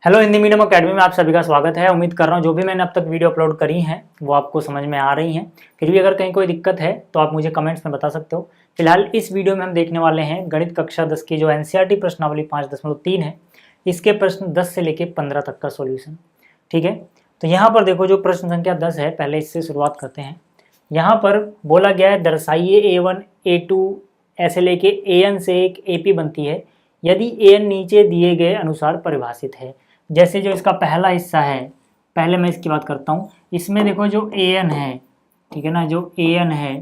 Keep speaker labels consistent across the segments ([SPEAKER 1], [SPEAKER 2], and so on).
[SPEAKER 1] Hello Hindi medium academy में आप सभी का स्वागत है। उम्मीद कर रहा हूँ जो भी मैंने अब तक वीडियो अपलोड करी हैं वो आपको समझ में आ रही हैं। फिर भी अगर कहीं कोई दिक्कत है तो आप मुझे कमेंट्स में बता सकते हो। फिलहाल इस वीडियो में हम देखने वाले हैं गणित कक्षा 10 की जो एनसीईआरटी प्रश्नावली 5.3 है, इसके प्रश्न 10 से लेकर 15 तक का सोल्यूशन। ठीक है, तो यहाँ पर देखो जो प्रश्न संख्या 10 है, पहले इससे शुरुआत करते हैं। यहाँ पर बोला गया है दर्शाइए A1 A2 ऐसे लेके AN से एक AP बनती है यदि AN नीचे दिए गए अनुसार परिभाषित है। जैसे जो इसका पहला हिस्सा है, पहले मैं इसकी बात करता हूँ। इसमें देखो जो AN है, ठीक है ना, जो AN है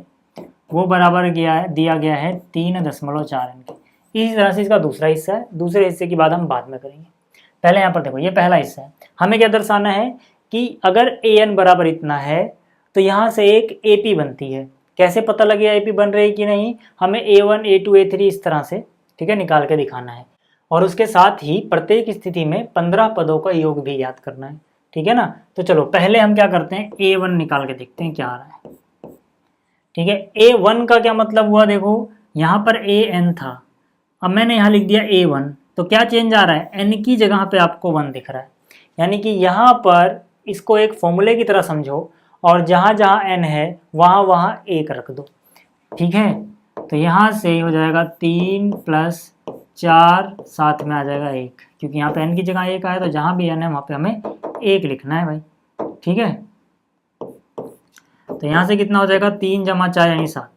[SPEAKER 1] वो बराबर दिया गया है 3.4 के। इसी तरह से इसका दूसरा हिस्सा है, दूसरे हिस्से की बात हम बाद में करेंगे। पहले यहाँ पर देखो ये पहला हिस्सा है, हमें क्या दर्शाना है कि अगर AN बराबर इतना है तो यहाँ से एक AP बनती है। कैसे पता लगेगा AP बन रही है कि नहीं, हमें A1 A2 A3 इस तरह से, ठीक है, निकाल के दिखाना है। और उसके साथ ही प्रत्येक स्थिति में 15 पदों का योग भी याद करना है। ठीक है ना, तो चलो पहले हम क्या करते हैं, A1 निकाल के देखते हैं क्या आ रहा है। ठीक है, A1 का क्या मतलब हुआ, देखो यहाँ पर AN था, अब मैंने यहाँ लिख दिया A1, तो क्या चेंज आ रहा है, N की जगह पे आपको 1 दिख रहा है। यानी कि यहाँ पर इसको एक फॉर्मूले की तरह समझो और जहाँ जहाँ N है वहाँ वहाँ 1 रख दो। ठीक है, तो यहाँ से हो जाएगा 3 + 4, साथ में आ जाएगा 1, क्योंकि यहाँ पे N की जगह 1 आया तो जहाँ भी N है वहाँ पे हमें 1 लिखना है भाई। ठीक है, तो यहाँ से कितना हो जाएगा, 3 + 4 यानी 7,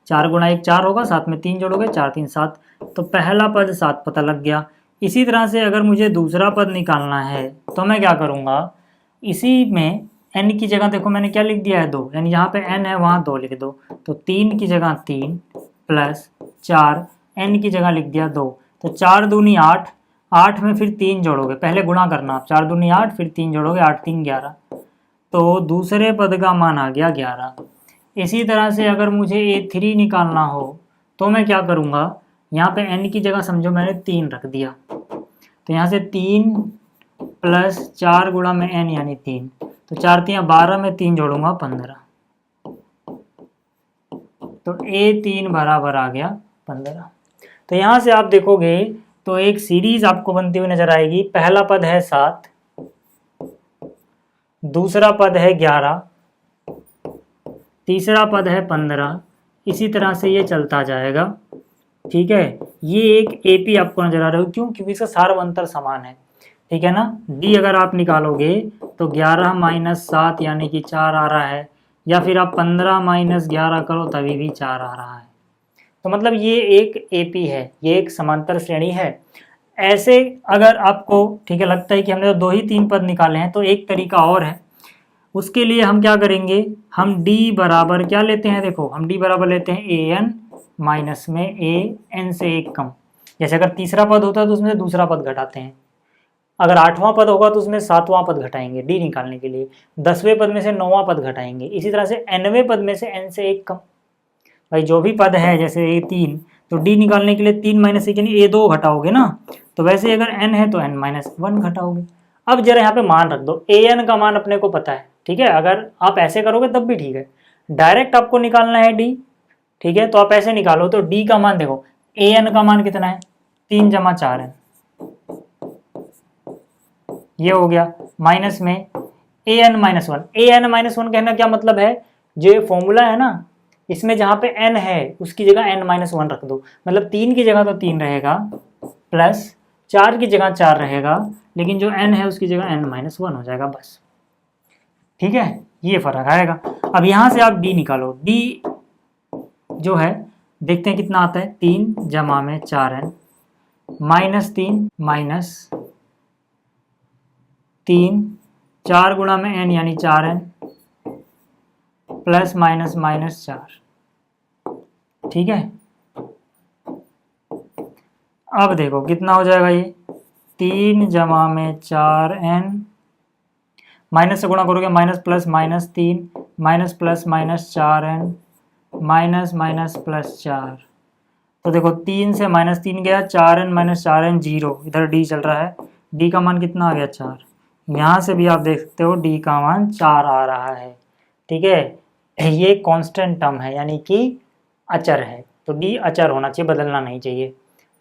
[SPEAKER 1] 4 × 1 4 होगा, साथ में 3 जोड़ोगे 4 3 7, तो पहला पद 7 पता लग गया। इसी तरह से अगर मुझे दूसरा पद निकालना है तो मैं क्या करूँगा, इसी में N की जगह देखो मैंने क्या लिख दिया है 2, यानी जहाँ पे N है वहाँ 2 लिख दो, तो 3 की जगह 3 + 4, N की जगह लिख दिया 2, तो 4 दूनी 8, 8 में फिर 3 जोड़ोगे, पहले गुणा करना आप, 4 दूनी 8 फिर 3 जोड़ोगे, 8 3 11, तो दूसरे पद का मान आ गया 11। इसी तरह से अगर मुझे A3 निकालना हो तो मैं क्या करूँगा, यहाँ पे N की जगह समझो मैंने 3 रख दिया, तो यहाँ से 3 + 4 गुणा में N यानी 3, तो 4 3 12 में 3 जोड़ूंगा 15, तो A3 बराबर आ गया 15। तो यहाँ से आप देखोगे तो एक सीरीज आपको बनती हुई नजर आएगी। पहला पद है 7, दूसरा पद है 11, तीसरा पद है 15, इसी तरह से ये चलता जाएगा। ठीक है, ये एक AP आपको नजर आ रहा है, क्यों, क्योंकि इसका सार्वंतर समान है। ठीक है ना, D अगर आप निकालोगे तो 11 - 7 यानी कि 4 आ रहा है, या फिर आप 15 - 11 करो तभी भी 4 आ रहा है। तो मतलब ये एक AP है, ये एक समांतर श्रेणी है। ऐसे अगर आपको, ठीक है, लगता है कि हमने तो 2 ही 3 पद निकाले हैं, तो एक तरीका और है। उसके लिए हम क्या करेंगे, हम D बराबर क्या लेते हैं, देखो हम D बराबर लेते हैं AN माइनस में AN से 1 कम। जैसे अगर तीसरा पद होता है तो उसमें से दूसरा पद घटाते हैं, अगर 8वां पद होगा तो उसमें 7वां पद घटाएंगे D निकालने के लिए, 10वें पद में से 9वां पद घटाएंगे, इसी तरह से Nवें पद में से N से 1 कम। भाई जो भी पद है, जैसे A3, तो D निकालने के लिए 3 - 1 यानी A2 घटाओगे ना, तो वैसे अगर N है तो N - 1 घटाओगे। अब जरा यहाँ पे मान रख दो, AN का मान अपने को पता है। ठीक है, अगर आप ऐसे करोगे तब भी ठीक है, डायरेक्ट आपको निकालना है D। ठीक है, तो आप ऐसे निकालो, तो D का मान देखो, AN का मान कितना है, 3 + 4 है, ये हो गया, माइनस में AN - 1। AN - 1 कहना क्या मतलब है, जो ये फॉर्मूला है ना, इसमें जहाँ पे N है उसकी जगह N - 1 रख दो, मतलब 3 की जगह तो 3 रहेगा, प्लस 4 की जगह 4 रहेगा, लेकिन जो N है उसकी जगह N - 1 हो जाएगा बस। ठीक है, ये फर्क आएगा। अब यहाँ से आप D निकालो, D जो है देखते हैं कितना आता है, 3 जमा में 4N -3 -3, 4 गुणा में N यानी 4N, प्लस माइनस -4। ठीक है, अब देखो कितना हो जाएगा, ये 3 जमा में 4N, माइनस से गुणा करोगे minus plus -3 minus plus -4N minus plus 4, तो देखो 3 से -3 गया, 4N - 4N 0, इधर D चल रहा है, D का मान कितना आ गया 4, यहाँ से भी आप देख सकते हो D का मान 4 आ रहा है। ठीक है, ये कांस्टेंट टर्म है, यानी कि अचर है, तो D अचर होना चाहिए, बदलना नहीं चाहिए।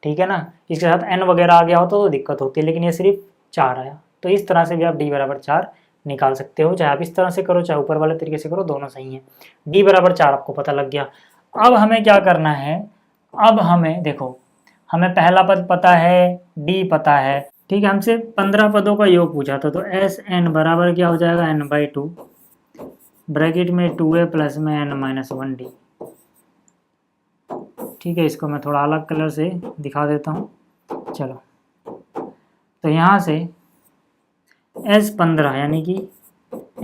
[SPEAKER 1] ठीक है ना, इसके साथ N वगैरह आ गया होता तो दिक्कत होती है, लेकिन ये सिर्फ 4 आया। तो इस तरह से भी आप d बराबर 4 निकाल सकते हो, चाहे आप इस तरह से करो चाहे ऊपर वाले तरीके से करो, दोनों सही हैं। d बराबर 4 आपको पता लग गया। अब हमें क्या करना है, अब हमें देखो, हमें पहला पद पता है, d पता है, ठीक है। हमसे 15 पदों का योग पूछा था, तो एस एन बराबर क्या हो जाएगा, n/2 ब्रैकेट में 2a प्लस में n-1d। ठीक है, इसको मैं थोड़ा अलग कलर से दिखा देता हूँ। चलो, तो यहाँ से S 15 यानी कि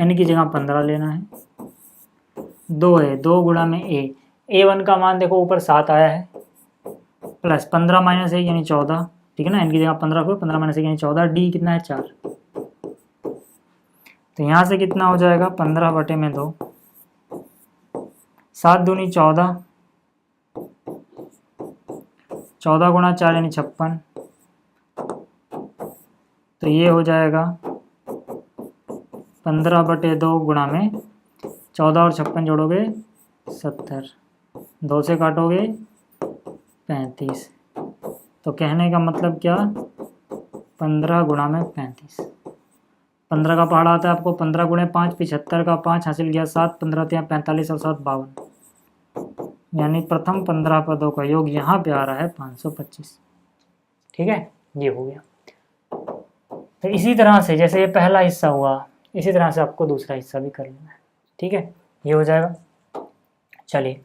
[SPEAKER 1] n की जगह 15 लेना है, 2 है, 2 गुणा में a1 का मान देखो ऊपर 7 आया है, प्लस 15 माइनस 1 यानी 14, ठीक है ना। n की जगह 15 को 15 माइनस 1 यानी 14, d कितना है 4। तो यहाँ से कितना हो जाएगा 15/2, 7 दूनी 14, 14 गुणा 4 यानी 56। तो ये हो जाएगा 15/2 गुणा में 14 और 56 जोड़ोगे 70, 2 से काटोगे 35। तो कहने का मतलब क्या, 15 गुणा में 35, 15 का पहाड़ा आता है आपको, 15 गुणे 5 75 का 5 हासिल किया 7, 15 × 45 और 7 52, यानी प्रथम 15 पदों का योग यहाँ पे आ रहा है 525। ठीक है, ये हो गया। तो इसी तरह से जैसे ये पहला हिस्सा हुआ, इसी तरह से आपको दूसरा हिस्सा भी कर लेना है। ठीक है, ये हो जाएगा। चलिए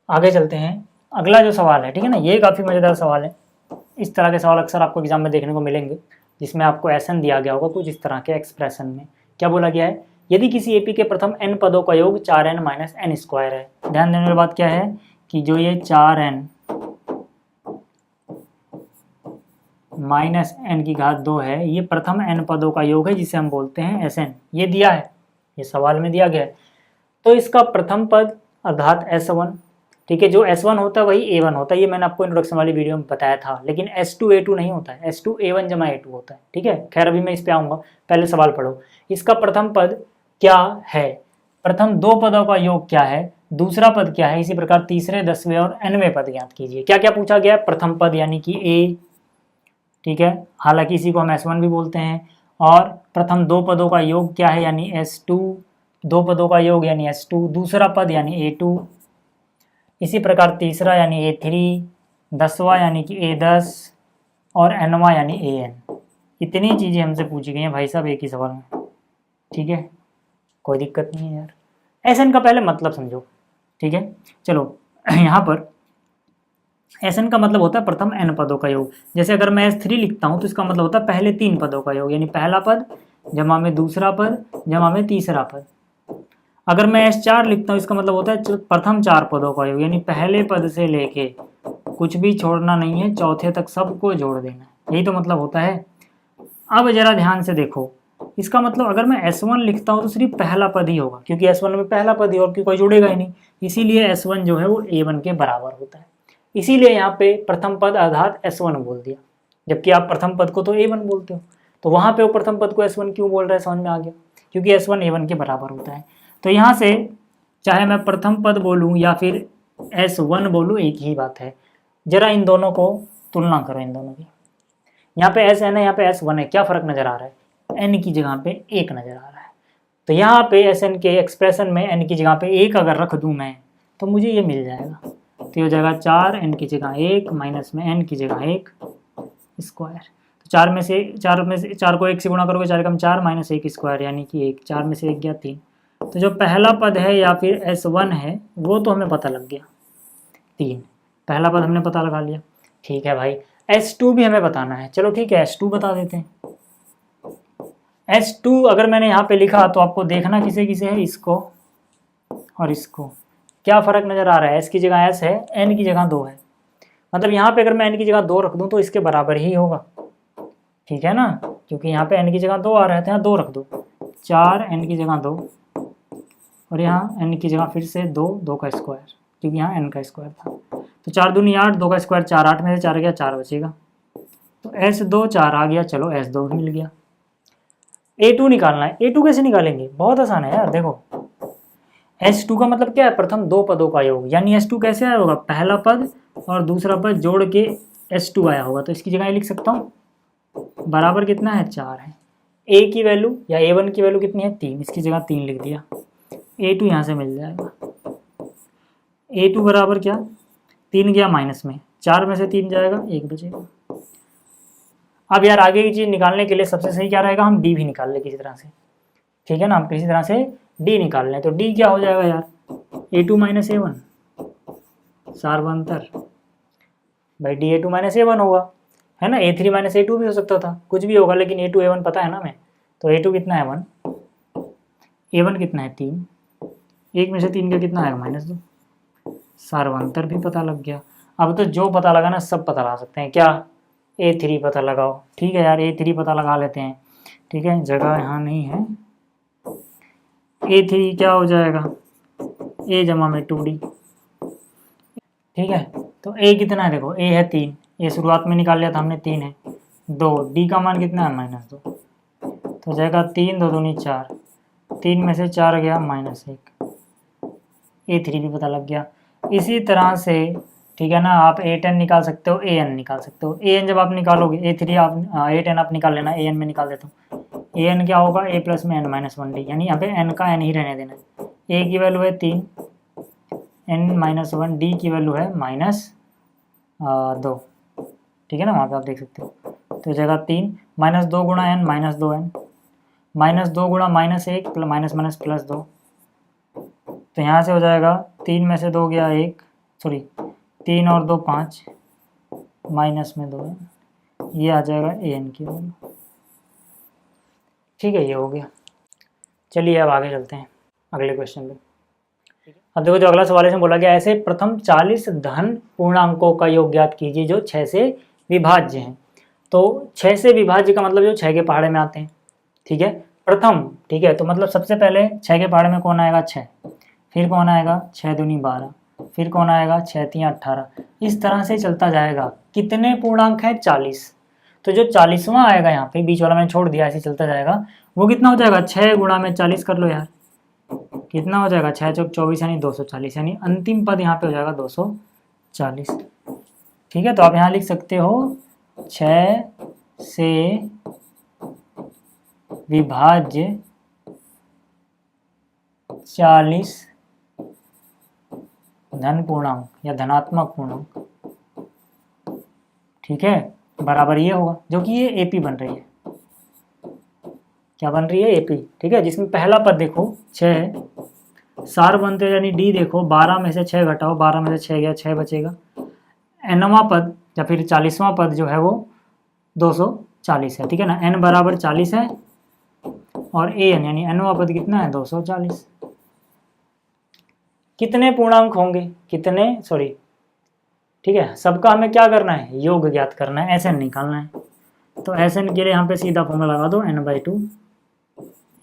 [SPEAKER 1] आगे चलते हैं, अगला जो सवाल है, ठीक है ना, ये काफ़ी मज़ेदार सवाल है। इस तरह के सवाल अक्सर आपको एग्जाम में देखने को मिलेंगे, जिसमें आपको एसन दिया गया होगा कुछ इस तरह के एक्सप्रेशन में। क्या बोला गया है, यदि किसी एपी के प्रथम n पदों का योग 4n माइनस n स्क्वायर है। ध्यान देने वाली बात क्या है कि जो ये 4n माइनस n की घात 2 है, ये प्रथम n पदों का योग है, जिसे हम बोलते हैं Sn। ये दिया है, ये सवाल में दिया गया है। तो इसका प्रथम पद अर्थात S1, ठीक है, जो S1 होता है वही A1 होता है, ये मैंने आपको इंट्रोडक्शन वाली वीडियो में बताया था। लेकिन S2 A2 नहीं होता है, S2 A1 जमा A2 होता है। ठीक है, खैर अभी मैं इस पे आऊँगा, पहले सवाल पढ़ो। इसका प्रथम पद क्या है, प्रथम 2 पदों का योग क्या है, दूसरा पद क्या है, इसी प्रकार तीसरे 10वें और nवें पद ज्ञात कीजिए। क्या क्या पूछा गया, प्रथम पद यानी कि A, ठीक है, हालांकि इसी को हम S1 भी बोलते हैं। और प्रथम 2 पदों का योग क्या है, यानी S2, 2 पदों का योग यानी S2, दूसरा पद यानी A2, इसी प्रकार तीसरा यानी A3, 10वां यानी कि A10 और nवां यानी AN। इतनी चीज़ें हमसे पूछी गई हैं भाई साहब एक ही सवाल में। ठीक है, कोई दिक्कत नहीं है यार। SN का पहले मतलब समझो, ठीक है। चलो यहाँ पर SN का मतलब होता है प्रथम n पदों का योग। जैसे अगर मैं S3 लिखता हूँ तो इसका मतलब होता है पहले 3 पदों का योग, यानी पहला पद जमा में दूसरा पद जमा में तीसरा पद। अगर मैं S4 लिखता हूँ इसका मतलब होता है प्रथम 4 पदों का योग, यानी पहले पद से लेके कुछ भी छोड़ना नहीं है, चौथे तक सबको जोड़ देना है, यही तो मतलब होता है। अब जरा ध्यान से देखो, इसका मतलब अगर मैं S1 लिखता हूँ तो सिर्फ पहला पद ही होगा, क्योंकि S1 में पहला पद ही और कोई जुड़ेगा ही नहीं, इसीलिए S1 जो है वो A1 के बराबर होता है। इसीलिए यहाँ पे प्रथम पद अर्थात S1 बोल दिया, जबकि आप प्रथम पद को तो A1 बोलते हो। तो वहाँ पे वो प्रथम पद को S1 क्यों बोल रहे हैं, समझ में आ गया, क्योंकि S1 A1 के बराबर होता है। तो यहाँ से चाहे मैं प्रथम पद बोलूँ या फिर S1 बोलूँ, एक ही बात है। जरा इन दोनों को तुलना करो, इन दोनों की। यहाँ पे SN है, यहाँ पे S1 है, क्या फ़र्क नज़र आ रहा है, n की जगह पे 1 नज़र आ रहा है। तो यहाँ पे SN के एक्सप्रेशन में n की जगह पे 1 अगर रख दूँ मैं, तो मुझे ये मिल जाएगा। तो हो जाएगा 4 n की जगह 1 माइनस में n की जगह 1 स्क्वायर। तो 4 में से 4 को 1 से गुणा करोगे, 4 कम 4 माइनस 1 स्क्वायर यानी कि 1, 4 में से 1 गया 3। तो जो पहला पद है या फिर S1 है वो तो हमें पता लग गया, 3 पहला पद हमने पता लगा लिया। ठीक है भाई, S2 भी हमें बताना है, चलो ठीक है S2 बता देते हैं। S2 अगर मैंने यहाँ पे लिखा तो आपको देखना किसे किसे है, इसको और इसको। क्या फ़र्क नज़र आ रहा है, S की जगह S है, N की जगह 2 है, मतलब यहाँ पे अगर मैं N की जगह 2 रख दूँ तो इसके बराबर ही होगा। ठीक है ना, क्योंकि यहाँ पे N की जगह 2 आ रहे थे, यहाँ 2 रख दो, 4 N की जगह 2 और यहाँ n की जगह फिर से 2 का स्क्वायर, क्योंकि यहाँ n का स्क्वायर था। तो 4 दूनी 8, 2 का स्क्वायर 4, 8 में से 4 गया 4 बचेगा, तो S2 4 आ गया। चलो S2 मिल गया। A2 निकालना है, A2 कैसे निकालेंगे, बहुत आसान है यार। देखो S2 का मतलब क्या है, प्रथम 2 पदों का योग, यानी S2 कैसे आया होगा, पहला पद और दूसरा पद जोड़ के S2 आया होगा। तो इसकी जगह लिख सकता हूँ बराबर कितना है 4 है। ए की वैल्यू या A1 की वैल्यू कितनी है 3, इसकी जगह 3 लिख दिया। A2 यहाँ से मिल जाएगा। A2 बराबर क्या, 3 गया माइनस में, 4 में से 3 जाएगा 1 बचेगा। अब यार आगे की चीज़ निकालने के लिए सबसे सही क्या रहेगा, हम डी भी निकाल लें किसी तरह से, ठीक है ना, हम किसी तरह से डी निकाल लें। तो डी क्या हो जाएगा यार, A2 माइनस A1, सार्वंतर भाई D A2 माइनस A1 होगा, है ना। A3 माइनस A2 भी हो सकता था, कुछ भी होगा, लेकिन A2 A1 पता है ना हमें। तो A2 कितना है 1, A1 कितना है 3, 1 में से 3 का कितना आएगा -2, सार्वंतर भी पता लग गया। अब तो जो पता लगा ना सब पता लगा सकते हैं, क्या, A3 पता लगाओ। ठीक है यार, A3 पता लगा लेते हैं, ठीक है, जगह यहाँ नहीं है। A3 क्या हो जाएगा, A जमा में 2D, ठीक है। तो A कितना है, देखो A है 3, ये शुरुआत में निकाल लिया था हमने, 3 है, 2, D का मान कितना है -2, तो जाएगा 3 2 दूनी 4, 3 में से 4 गया -1, A3 भी पता लग गया। इसी तरह से ठीक है ना, आप A10 निकाल सकते हो, AN निकाल सकते हो। AN जब आप निकालोगे, A3 आप A10 आप निकाल लेना, AN में निकाल देता हूँ। AN क्या होगा, A प्लस में N माइनस 1D, यानी यहाँ पे N का N ही रहने देना है। A की वैल्यू है 3, N माइनस 1, D की वैल्यू है -2, ठीक है ना, वहाँ पे आप देख सकते हो। तो जगह 3 -2 गुणा N -2N, -2 गुणा -1 माइनस माइनस प्लस 2, तो यहाँ से हो जाएगा 3 में से 2 गया 1, सॉरी 3 और 2 5, माइनस में 2, ये आ जाएगा AN की वैल्यू। ठीक है, ये हो गया। चलिए अब आगे चलते हैं अगले क्वेश्चन पे। अब देखो जो अगला सवाल है, इसमें बोला गया ऐसे प्रथम 40 धन पूर्णांकों का योग ज्ञात कीजिए जो 6 से विभाज्य हैं। तो 6 से विभाज्य का मतलब जो 6 के पहाड़े में आते हैं, ठीक है, प्रथम, ठीक है। तो मतलब सबसे पहले 6 के पहाड़े में कौन आएगा, 6, फिर कौन आएगा 6 दूनी 12, फिर कौन आएगा 6 3 18, इस तरह से चलता जाएगा। कितने पूर्णांक है 40, तो जो 40वां आएगा यहाँ पे, बीच वाला मैंने छोड़ दिया, ऐसे चलता जाएगा, वो कितना हो जाएगा 6 गुणा में 40 कर लो यार, कितना हो जाएगा 6 चौक 24 यानी 240, यानी अंतिम पद यहाँ पे हो जाएगा 240। ठीक है, तो आप यहाँ लिख सकते हो 6 से विभाज्य 40 धन पूर्णांक या धनात्मक पूर्णांक, ठीक है, बराबर ये होगा, जो कि ये AP बन रही है। क्या बन रही है, AP, ठीक है, जिसमें पहला पद देखो 6 है, सार बनते यानी D देखो, 12 में से 6 घटाओ, 12 में से 6 गया 6 बचेगा। Nवां पद या फिर 40वां पद जो है वो 240 है, ठीक है ना, N बराबर 40 है और AN यानी Nवां पद कितना है 240। कितने पूर्णांक होंगे, कितने, सॉरी, ठीक है, सबका हमें क्या करना है, योग ज्ञात करना है, SN निकालना है। तो SN के लिए यहाँ पे सीधा फॉर्मूला लगा दो, N/2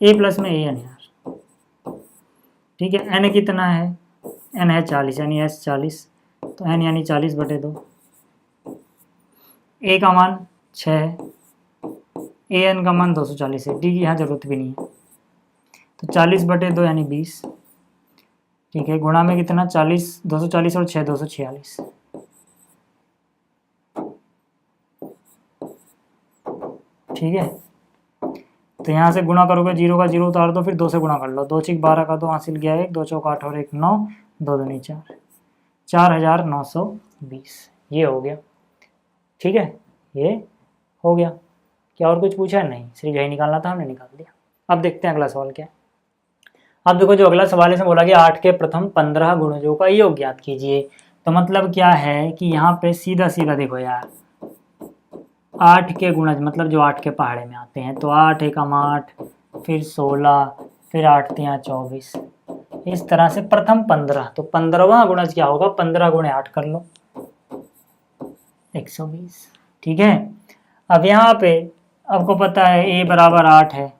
[SPEAKER 1] A प्लस में AN यार, ठीक है। N कितना है, N है 40 यानी S 40, तो N यानी 40/2, A का मान 6 है, AN का मान 240 है, D की यहाँ जरूरत भी नहीं है, तो 40/2 यानी 20, ठीक है, गुणा में कितना 40, 240 और 6 246, ठीक है। तो यहाँ से गुणा करोगे, 0 का 0 उतार दो, फिर 2 से गुणा कर लो, 2 6 12 का 2 हासिल गया 1, 2 चौक 8 और 1 9, 2 दूनी 4, 4920, ये हो गया, ठीक है, ये हो गया। क्या और कुछ पूछा है, नहीं, सिर्फ यही निकालना था, हमने निकाल दिया। अब देखते हैं अगला सवाल क्या है। अब देखो जो अगला सवाल है, इसमें बोला गया 8 के प्रथम 15 गुणजों का योग ज्ञात कीजिए। तो मतलब क्या है कि यहाँ पे सीधा सीधा देखो यार, 8 के गुणज मतलब जो 8 के पहाड़े में आते हैं, तो 8 एकम 8, फिर 16, फिर 8 3 24, इस तरह से प्रथम 15, तो 15वां गुणज क्या होगा, 15 गुणे 8 कर लो 120, ठीक है। अब यहाँ पे आपको पता है A बराबर 8 है,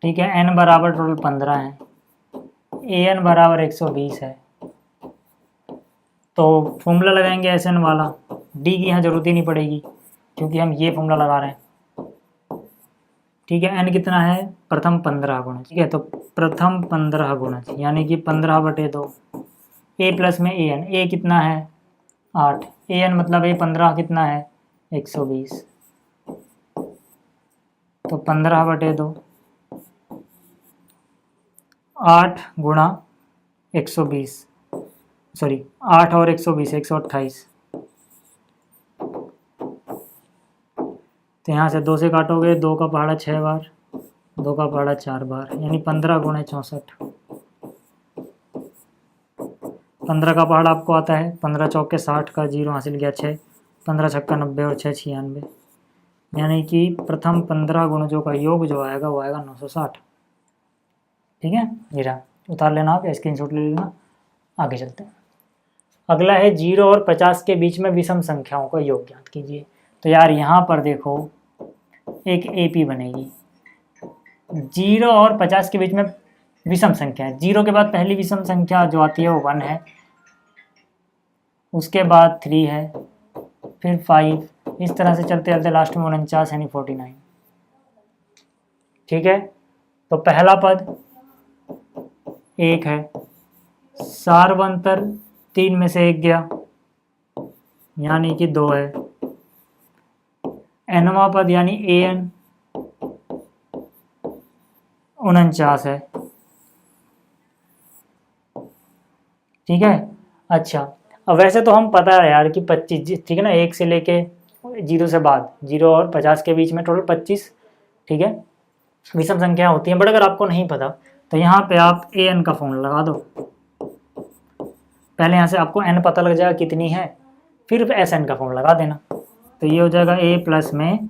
[SPEAKER 1] ठीक है, N बराबर टोटल 15 है, AN बराबर 120 है, तो फॉर्मूला लगाएंगे SN वाला, D की यहाँ जरूरत ही नहीं पड़ेगी क्योंकि हम ये फॉर्मूला लगा रहे हैं, ठीक है। N कितना है, प्रथम 15 गुणज, ठीक है, तो प्रथम 15 गुणज यानी कि 15/2, A प्लस में AN, A कितना है 8, AN मतलब A 15 कितना है 120, तो 15/2, 8 गुणा 120, सॉरी 8 और 120 128। तो यहाँ से 2 से काटोगे, 2 का पहाड़ा 6 बार, 2 का पहाड़ा 4 बार, यानी 15 गुणे 64। 15 का पहाड़ा आपको आता है, 15 चौके 60 का 0 हासिल किया 6, 15 छक्का 90 और 6 96, यानी कि प्रथम 15 गुणजों का योग जो आएगा वो आएगा 960। ठीक है, ये रहा, उतार लेना आप या स्क्रीनशॉट ले लेना। आगे चलते हैं। अगला है 0 और 50 के बीच में विषम संख्याओं का योग ज्ञात कीजिए। तो यार यहाँ पर देखो एक AP बनेगी, 0 और 50 के बीच में विषम संख्या है। 0 के बाद पहली विषम संख्या जो आती है वो 1 है, उसके बाद 3 है, फिर 5, इस तरह से चलते चलते लास्ट में 49 यानी 49। ठीक है, तो पहला पद 1 है, सार्वंतर 3 में से 1 गया यानी कि 2 है। nवां पद यानी an 49 है। ठीक है, अच्छा अब वैसे तो हम पता है यार कि 25, ठीक है ना, 1 से लेके 0 से बाद 0 और 50 के बीच में टोटल 25, ठीक है, विषम संख्या होती हैं। बट अगर आपको नहीं पता तो यहाँ पे आप an का फॉर्मूला लगा दो। पहले यहाँ से आपको n पता लग जाएगा कितनी है, फिर sn का फॉर्मूला लगा देना। तो ये हो जाएगा a प्लस में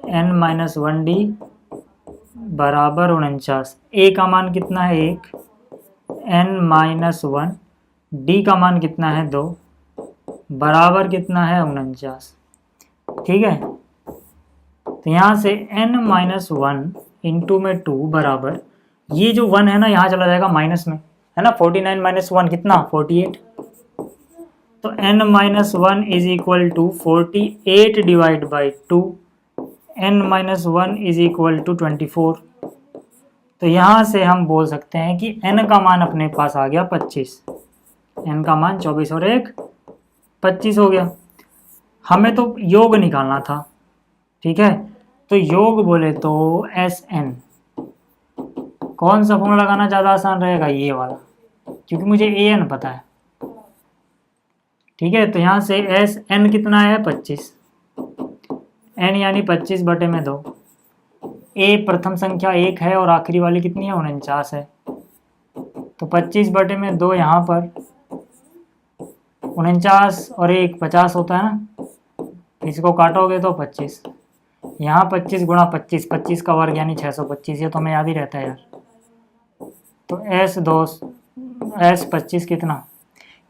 [SPEAKER 1] n-1d बराबर 49। a का मान कितना है 1, n-1, d का मान कितना है 2, बराबर कितना है 49। ठीक है, तो यहाँ से n-1 इंटू में 2 बराबर, ये जो 1 है ना यहाँ चला जाएगा माइनस में, है ना, 49 माइनस 1 कितना 48। तो n-1 is equal to 48 divide by 2, n-1 is equal to 24। तो यहाँ से हम बोल सकते हैं कि n का मान अपने पास आ गया 25, n का मान 24 और 1 25 हो गया। हमें तो योग निकालना था, ठीक है, तो योग बोले तो Sn, कौन सा फॉर्मूला लगाना ज़्यादा आसान रहेगा, ये वाला, क्योंकि मुझे an पता है। ठीक है, तो यहाँ से Sn कितना है 25, n यानी 25/2। a प्रथम संख्या 1 है और आखिरी वाली कितनी है 49 है, तो 25/2 यहाँ पर 49 और 1 50 होता है ना, इसको काटोगे तो 25, यहाँ 25 गुणा 25, 25 का वर्ग यानी 625, ये तो हमें याद ही रहता है यार। तो S25 कितना,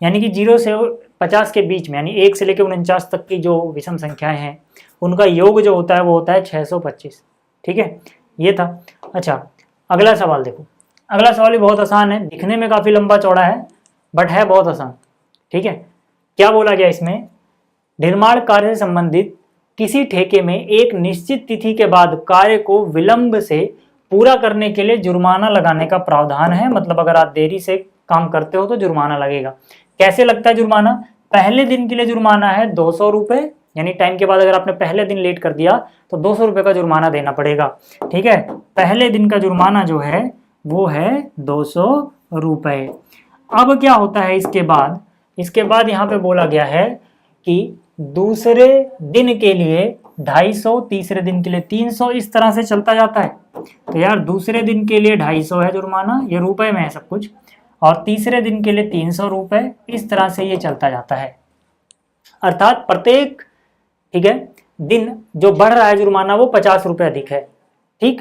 [SPEAKER 1] यानी कि 0 से 50 के बीच में, यानी 1 से लेकर 49 तक की जो विषम संख्याएं हैं उनका योग जो होता है वो होता है 625। ठीक है, ये था। अच्छा, अगला सवाल देखो, अगला सवाल भी बहुत आसान है, दिखने में काफ़ी लंबा चौड़ा है बट है बहुत आसान। ठीक है, क्या बोला गया इसमें, निर्माण कार्य से संबंधित किसी ठेके में एक निश्चित तिथि के बाद कार्य को विलंब से पूरा करने के लिए जुर्माना लगाने का प्रावधान है। मतलब अगर आप देरी से काम करते हो तो जुर्माना लगेगा। कैसे लगता है जुर्माना, पहले दिन के लिए जुर्माना है 200 रुपये, यानी टाइम के बाद अगर आपने पहले दिन लेट कर दिया तो 200 रुपये का जुर्माना देना पड़ेगा। ठीक है, पहले दिन का जुर्माना जो है वो है 200 रुपये। अब क्या होता है इसके बाद यहाँ पे बोला गया है कि दूसरे दिन के लिए 250, तीसरे दिन के लिए 300, इस तरह से चलता जाता है। तो यार दूसरे दिन के लिए 250 है जुर्माना, ये रुपए में है सब कुछ, और तीसरे दिन के लिए 300 रुपये, इस तरह से ये चलता जाता है। अर्थात प्रत्येक, ठीक है, दिन जो बढ़ रहा है जुर्माना वो 50 रुपये अधिक है। ठीक,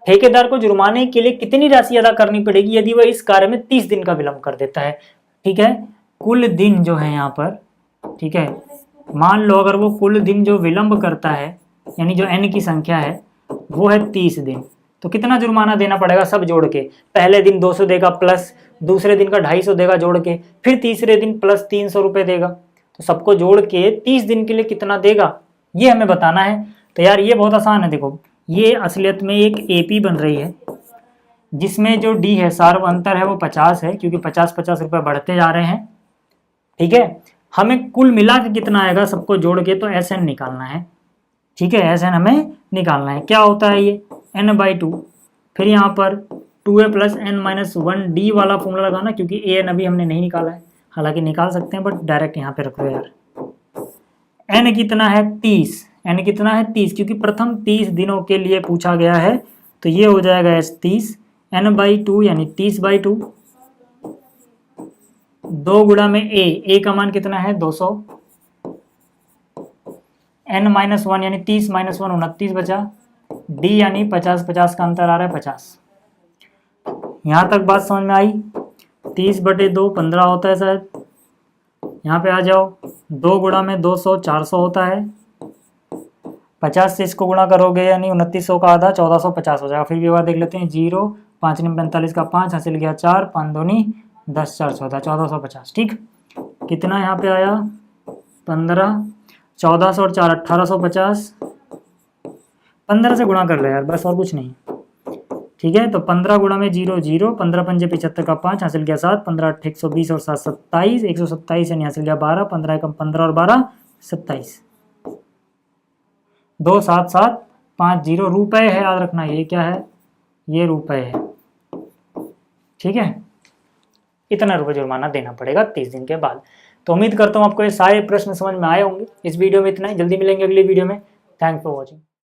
[SPEAKER 1] ठेकेदार को जुर्माने के लिए कितनी राशि अदा करनी पड़ेगी यदि वह इस कार्य में 30 दिन का विलंब कर देता है। ठीक है, कुल दिन जो है यहाँ पर, ठीक है, मान लो अगर वो कुल दिन जो विलंब करता है, यानी जो n की संख्या है वो है 30 दिन, तो कितना जुर्माना देना पड़ेगा सब जोड़ के, पहले दिन 200 देगा प्लस दूसरे दिन का 250 देगा जोड़ के, फिर तीसरे दिन प्लस 300 रुपये देगा, तो सबको जोड़ के 30 दिन के लिए कितना देगा ये हमें बताना है। तो यार ये बहुत आसान है, देखो ये असलियत में एक AP बन रही है जिसमें जो D है सार्वअंतर है वो 50 है, क्योंकि 50-50 रुपये बढ़ते जा रहे हैं। ठीक है, हमें कुल मिला के कितना आएगा सबको जोड़ के, तो SN निकालना है। ठीक है, ऐसे हमें निकालना है। क्या होता है ये n/2, फिर यहाँ पर 2a + n-1 d वाला फॉर्मूला लगाना, क्योंकि an अभी हमने नहीं निकाला है, हालांकि निकाल सकते हैं बट डायरेक्ट यहाँ पे रखो यार। n कितना है 30, n कितना है 30, क्योंकि प्रथम 30 दिनों के लिए पूछा गया है, तो ये हो जाएगा s 30, n/2 यानी 30/2, 2 गुणा में a का मान कितना है 200, n-1 यानी 30 - 1 29 बचा, d यानी 50 50 का अंतर आ रहा है 50। यहाँ तक बात समझ में आई। 30/2 15 होता है शायद, यहाँ पे आ जाओ, 2 गुणा में 200 400 होता है, 50 से इसको गुणा करोगे यानी 2900 का आधा 1450 हो जाएगा। फिर भी एक बार देख लेते हैं, 0 5 × 45 का 5 हासिल गया 4, 5 दूनी 10 4 14 1450। ठीक, कितना यहाँ पे आया 15, 1400 और 4 1850, 15 से गुणा कर लो यार बस, और कुछ नहीं। ठीक है, तो 15 गुणा में 0 0, 15 पंजे 75 का 5 हासिल गया 7, 15 8 120 और 7 27, 127 यानी हासिल गया 12, 15 कम 15 और 12 27, 2 7 7 5 0 रुपए है, याद रखना ये क्या है, ये रुपए है। ठीक है, इतना रुपये जुर्माना देना पड़ेगा 30 दिन के बाद। तो उम्मीद करता हूँ आपको ये सारे प्रश्न समझ में आए होंगे। इस वीडियो में इतना ही, जल्दी मिलेंगे अगली वीडियो में। Thanks for watching.